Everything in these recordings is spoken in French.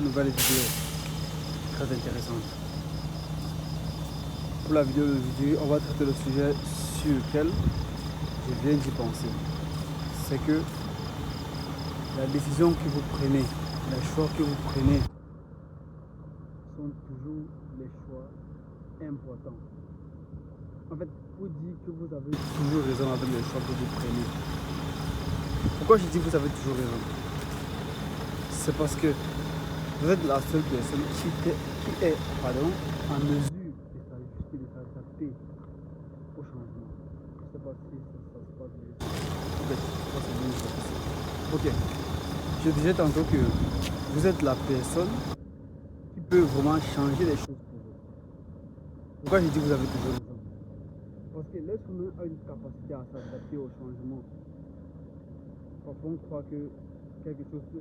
nouvelle vidéo très intéressante. Pour la vidéo d'aujourd'hui, on va traiter le sujet sur lequel je viens d'y penser. C'est que la décision que vous prenez, les choix que vous prenez sont toujours les choix importants. En fait, pour dire que vous avez toujours raison avec les choix que vous prenez. Pourquoi je dis que vous avez toujours raison? C'est parce que vous êtes la seule personne qui est en mesure de s'ajuster, de s'adapter au changement. Je ne sais pas si ça se passe bien. Ok, je disais tantôt que vous êtes la personne qui peut vraiment changer les choses pour vous. Pourquoi je dis que vous avez toujours raison? Parce que l'être humain a une capacité à s'adapter au changement. Parfois on croit que quelque chose de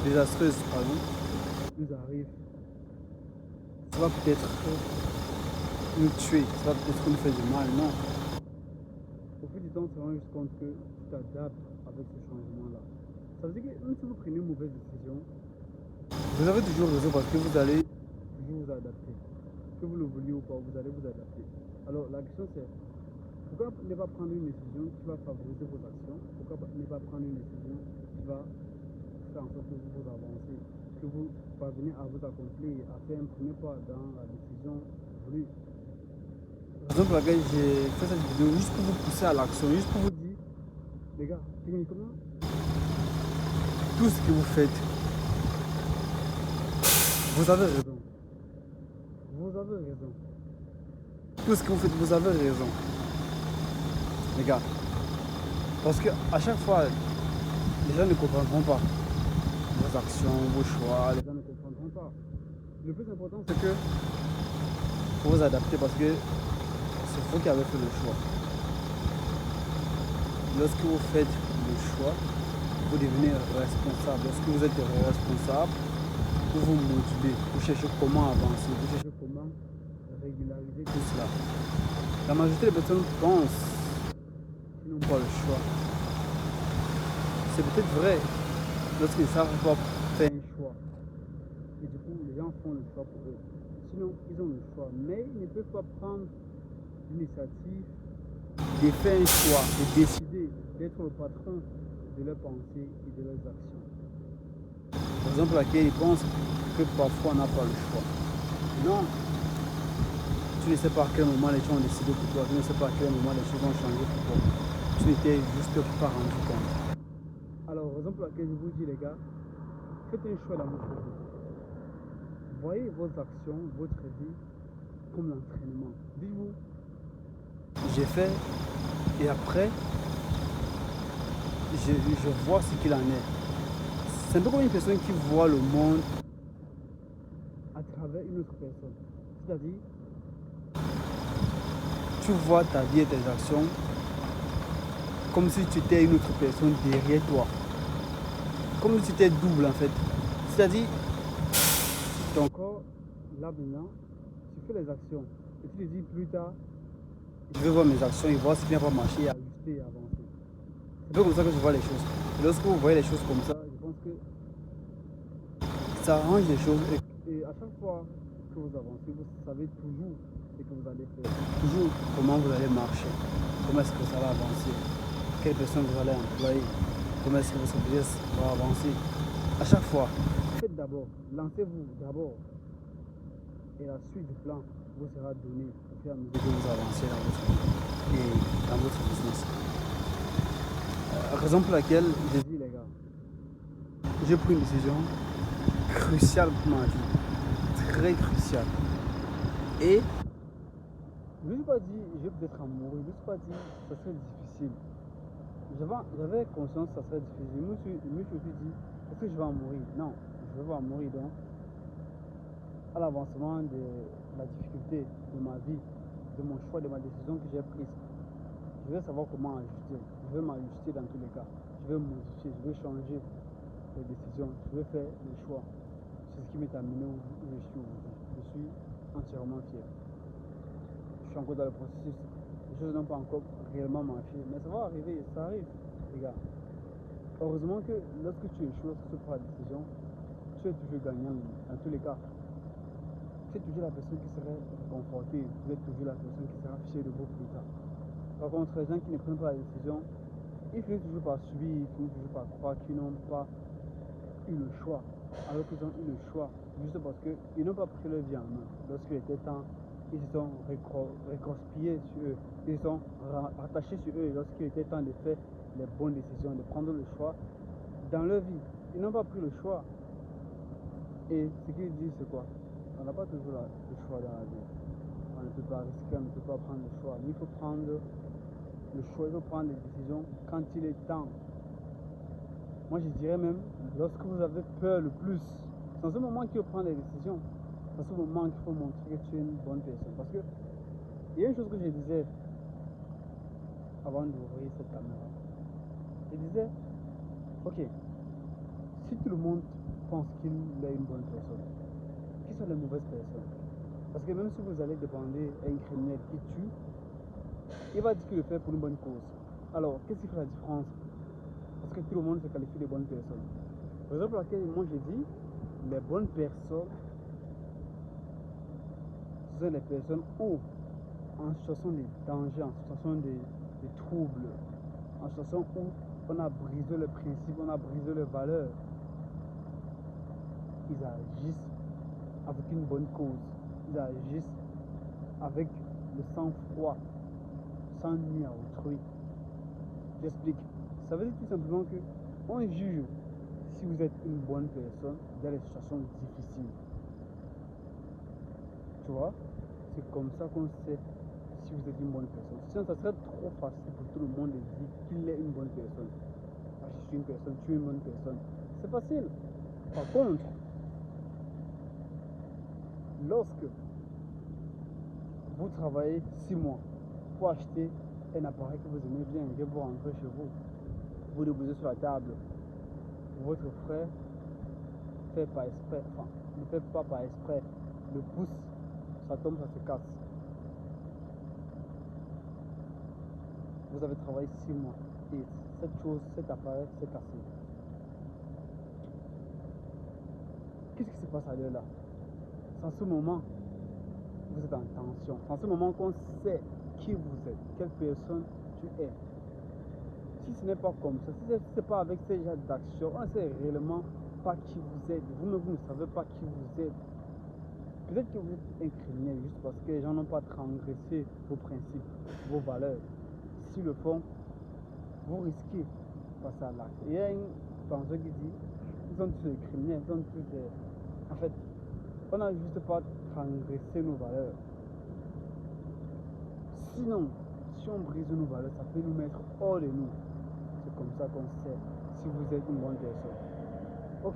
désastreuse nous arrive. Ça va peut-être nous tuer, ça va peut-être nous faire du mal, non. Au fil du temps, on se rend juste compte que tu t'adaptes avec ce changement-là. Ça veut dire que même si vous prenez une mauvaise décision, vous avez toujours raison parce que vous allez toujours vous adapter. Que vous le vouliez ou pas, vous allez vous adapter. Alors la question c'est, pourquoi ne pas prendre une décision qui va favoriser vos actions? Pourquoi ne pas prendre une décision qui va faire en sorte que vous avancez, que vous parvenez à vous accomplir, à faire un premier pas dans la décision voulue? La raison pour laquelle j'ai fait cette vidéo, juste pour vous pousser à l'action, juste pour vous dire, les gars, techniquement, tout ce que vous faites, vous avez raison. Vous avez raison. Tout ce que vous faites, vous avez raison. Les gars. Parce que à chaque fois, les gens ne comprendront pas vos actions, vos choix, les gens ne comprendront pas. Le plus important, c'est que vous vous adaptez parce que c'est vous qui avez fait le choix. Lorsque vous faites le choix, vous devenez responsable. Lorsque vous êtes responsable, vous vous motivez, vous cherchez comment avancer, vous cherchez comment régulariser tout cela. La majorité des personnes pensent qu'ils n'ont pas le choix. C'est peut-être vrai lorsqu'ils ne savent pas faire un choix. Et du coup, les gens font le choix pour eux. Sinon, ils ont le choix. Mais ils ne peuvent pas prendre l'initiative de faire un choix, de décider, d'être le patron de leurs pensées et de leurs actions. Par exemple, laquelle ils pensent que parfois on n'a pas le choix. Non. Tu ne sais pas à quel moment les gens ont décidé pour toi. Tu ne sais pas à quel moment les choses ont changé pour toi. Tu n'étais juste pas rendu compte. Alors, raison pour laquelle je vous dis, les gars, faites un choix dans votre vie. Voyez vos actions, votre vie comme l'entraînement. Dites-vous, j'ai fait et après, je vois ce qu'il en est. C'est un peu comme une personne qui voit le monde à travers une autre personne. C'est-à-dire, tu vois ta vie et tes actions comme si tu étais une autre personne derrière toi. Comme si tu étais double en fait. C'est-à-dire, ton corps, là maintenant, tu fais les actions. Et tu te dis plus tard, je vais voir mes actions et voir ce qui n'a pas marché, ajuster et avancer. C'est pas comme ça que je vois les choses. Et lorsque vous voyez les choses comme ça, je pense que ça arrange les choses. Et à chaque fois que vous avancez, vous savez toujours ce que vous allez faire. Toujours comment vous allez marcher. Comment est-ce que ça va avancer. Quelle personne vous allez employer. Comment est-ce que votre business va avancer. À chaque fois, faites d'abord. Lancez-vous d'abord. Et la suite du plan vous sera donnée au fur et à mesure que vous avancez dans votre vie et dans votre business. Raison pour laquelle j'ai dit, les gars, j'ai pris une décision cruciale pour ma vie. Très cruciale. Et je ne me suis pas dit, je vais peut-être en mourir. Je ne me suis pas dit, ça serait difficile. J'avais conscience que ça serait difficile. Je me suis dit, est-ce que je vais en mourir? Non, je ne vais pas en mourir. Donc, à l'avancement de la difficulté de ma vie, de mon choix, de ma décision que j'ai prise, je vais savoir comment ajuster. Je vais m'ajuster dans tous les cas. Je vais modifier, je vais changer les décisions. Je vais faire des choix. C'est ce qui m'est amené où je suis aujourd'hui. Je suis entièrement fier. Je suis encore dans le processus. Les choses n'ont pas encore réellement marché. Mais ça va arriver, ça arrive, les gars. Heureusement que lorsque tu échoues, lorsque tu prends la décision, tu es toujours gagnant dans tous les cas. Tu es toujours la personne qui serait réconfortée, vous êtes toujours la personne qui sera fière de vous plus tard. Par contre, les gens qui ne prennent pas la décision, ils finissent toujours par subir, ils finissent toujours par croire qu'ils n'ont pas eu le choix, alors qu'ils ont eu le choix, juste parce qu'ils n'ont pas pris leur vie en main. Lorsqu'il était temps, ils se sont réconciliés sur eux, ils se sont rattachés sur eux lorsqu'il était temps de faire les bonnes décisions, de prendre le choix dans leur vie. Ils n'ont pas pris le choix. Et ce qu'ils disent, c'est quoi? On n'a pas toujours le choix dans la vie. On ne peut pas risquer, on ne peut pas prendre le choix. Mais il faut prendre le choix, il faut prendre les décisions quand il est temps. Moi, je dirais même, lorsque vous avez peur le plus, c'est en ce moment qu'il faut prendre les décisions. C'est en ce moment qu'il faut montrer que tu es une bonne personne. Parce que il y a une chose que je disais avant d'ouvrir cette caméra. Je disais, ok, si tout le monde pense qu'il est une bonne personne, qui sont les mauvaises personnes? Parce que même si vous allez demander à un criminel qui tue, il va dire qu'il le fait pour une bonne cause. Alors, qu'est-ce qui fait la différence? Parce que tout le monde se qualifie de bonnes personnes. Par exemple, laquelle moi j'ai dit, les bonnes personnes, ce sont les personnes où, en situation de danger, en situation de trouble, en situation où on a brisé le principe, on a brisé les valeurs, ils agissent avec une bonne cause. Ils agissent avec le sang-froid, sans nuire à autrui. J'explique. Ça veut dire tout simplement que on juge si vous êtes une bonne personne dans les situations difficiles. Tu vois? C'est comme ça qu'on sait si vous êtes une bonne personne. Sinon, ça serait trop facile pour tout le monde de dire qu'il est une bonne personne. Ah, je suis une personne, tu es une bonne personne. C'est facile. Par contre, lorsque vous travaillez 6 mois pour acheter un appareil que vous aimez bien et que vous rentrez chez vous, vous le posez sur la table, votre frère fait pas exprès, enfin, ne fait pas par exprès, le pouce, ça tombe, ça se casse. Vous avez travaillé 6 mois et cette chose, cet appareil s'est cassé. Qu'est-ce qui se passe à l'heure là? C'est en ce moment vous êtes en tension. C'est en ce moment qu'on sait qui vous êtes, quelle personne tu es. Si ce n'est pas comme ça, si ce n'est pas avec ces genres d'actions, on ne sait réellement pas qui vous êtes. Vous-même, vous ne savez pas qui vous êtes. Peut-être que vous êtes un criminel juste parce que les gens n'ont pas transgressé vos principes, vos valeurs. S'ils le font, vous risquez de passer à l'acte. Il y a une pensée qui dit, ils sont tous des criminels, ils sont tous des... En fait, on n'a juste pas transgressé nos valeurs. Sinon, si on brise nos valeurs, ça peut nous mettre hors de nous. C'est comme ça qu'on sait si vous êtes une bonne personne. Ok,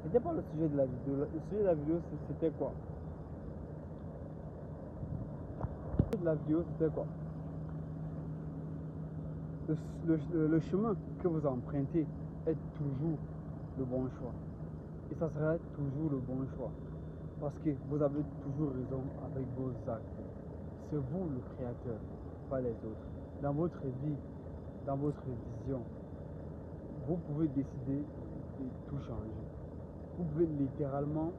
c'était pas le sujet de la vidéo. Le sujet de la vidéo, c'était quoi? Le sujet de la vidéo, c'était quoi? Le chemin que vous empruntez est toujours le bon choix. Et ça sera toujours le bon choix. Parce que vous avez toujours raison avec vos actes. C'est vous le créateur, pas les autres. Dans votre vie, dans votre vision, vous pouvez décider de tout changer. Vous pouvez littéralement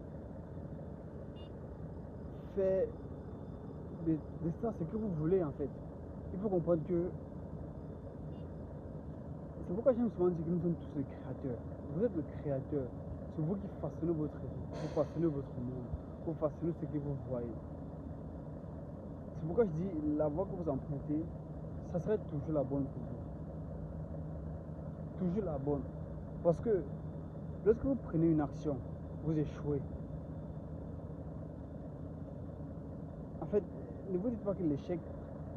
faire de ça ce que vous voulez en fait. Il faut comprendre que c'est pourquoi j'aime souvent dire que nous sommes tous les créateurs. Vous êtes le créateur. C'est vous qui façonnez votre vie, vous façonnez votre monde, vous façonnez ce que vous voyez. C'est pourquoi je dis la voie que vous empruntez, ça serait toujours la bonne pour vous. Toujours la bonne. Parce que lorsque vous prenez une action, vous échouez. En fait, ne vous dites pas que l'échec,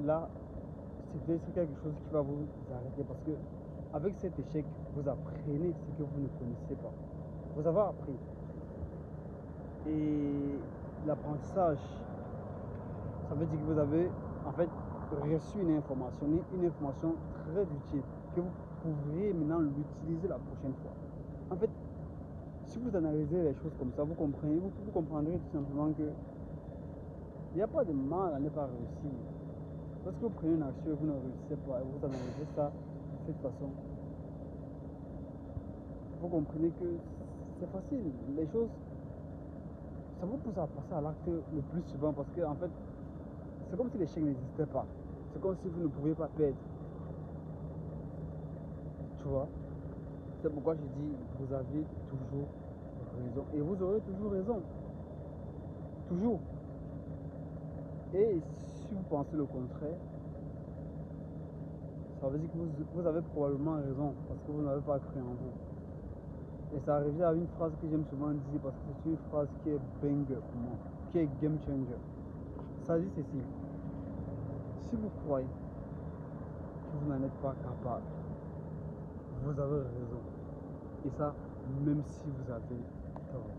là, c'est quelque chose qui va vous arrêter. Parce que avec cet échec, vous apprenez ce que vous ne connaissez pas. Vous avez appris. Et l'apprentissage, ça veut dire que vous avez en fait reçu une information très utile que vous pourriez maintenant l'utiliser la prochaine fois. En fait, si vous analysez les choses comme ça, vous comprendrez tout simplement que il n'y a pas de mal à ne pas réussir. Lorsque vous prenez une action et vous ne réussissez pas et vous analysez ça de cette façon, vous comprenez que c'est facile. Les choses, ça vous pousse à passer à l'acte le plus souvent parce que, en fait, c'est comme si l'échec n'existait pas. C'est comme si vous ne pouviez pas perdre. Tu vois? C'est pourquoi je dis, vous avez toujours raison. Et vous aurez toujours raison. Toujours. Et si vous pensez le contraire, ça veut dire que vous avez probablement raison parce que vous n'avez pas cru en vous. Et ça revient à une phrase que j'aime souvent dire parce que c'est une phrase qui est banger pour moi, qui est game changer. Ça dit ceci: si vous croyez que vous n'en êtes pas capable, vous avez raison. Et ça, même si vous avez tort.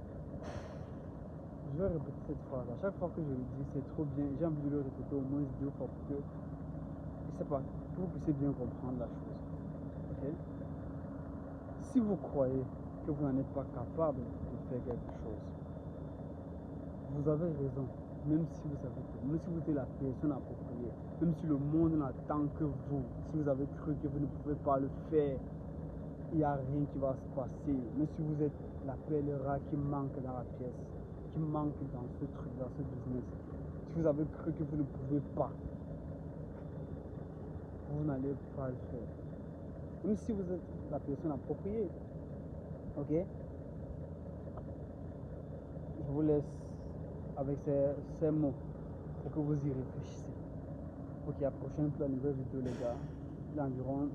Je vais répéter cette phrase. À chaque fois que je le dis, c'est trop bien. J'ai envie de le répéter au moins 2 fois pour que, je sais pas, que vous puissiez bien comprendre la chose. Ok? Si vous croyez que vous n'en êtes pas capable de faire quelque chose, vous avez raison. Même si vous avez tort, même si vous êtes la personne appropriée, même si le monde n'attend que vous, si vous avez cru que vous ne pouvez pas le faire, il n'y a rien qui va se passer. Même si vous êtes la perle rare qui manque dans la pièce, qui manque dans ce truc, dans ce business, si vous avez cru que vous ne pouvez pas, vous n'allez pas le faire. Même si vous êtes la personne appropriée. Ok? Je vous laisse avec ces mots pour que vous y réfléchissez. Ok, à la prochaine pour la nouvelle vidéo, les gars. Il est environ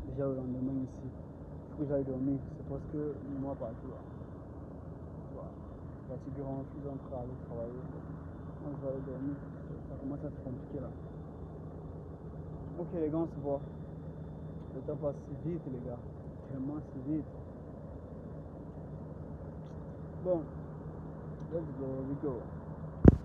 déjà le lendemain ici. Il faut que j'aille dormir. C'est parce que moi, partout là. Voilà. Fatigué, je suis en train d'aller travailler. Moi, je vais aller dormir. Ça commence à être compliqué là. Ok, les gars, on se voit. Le temps passe si vite, les gars. Tellement si vite. Bon, let's go, we go.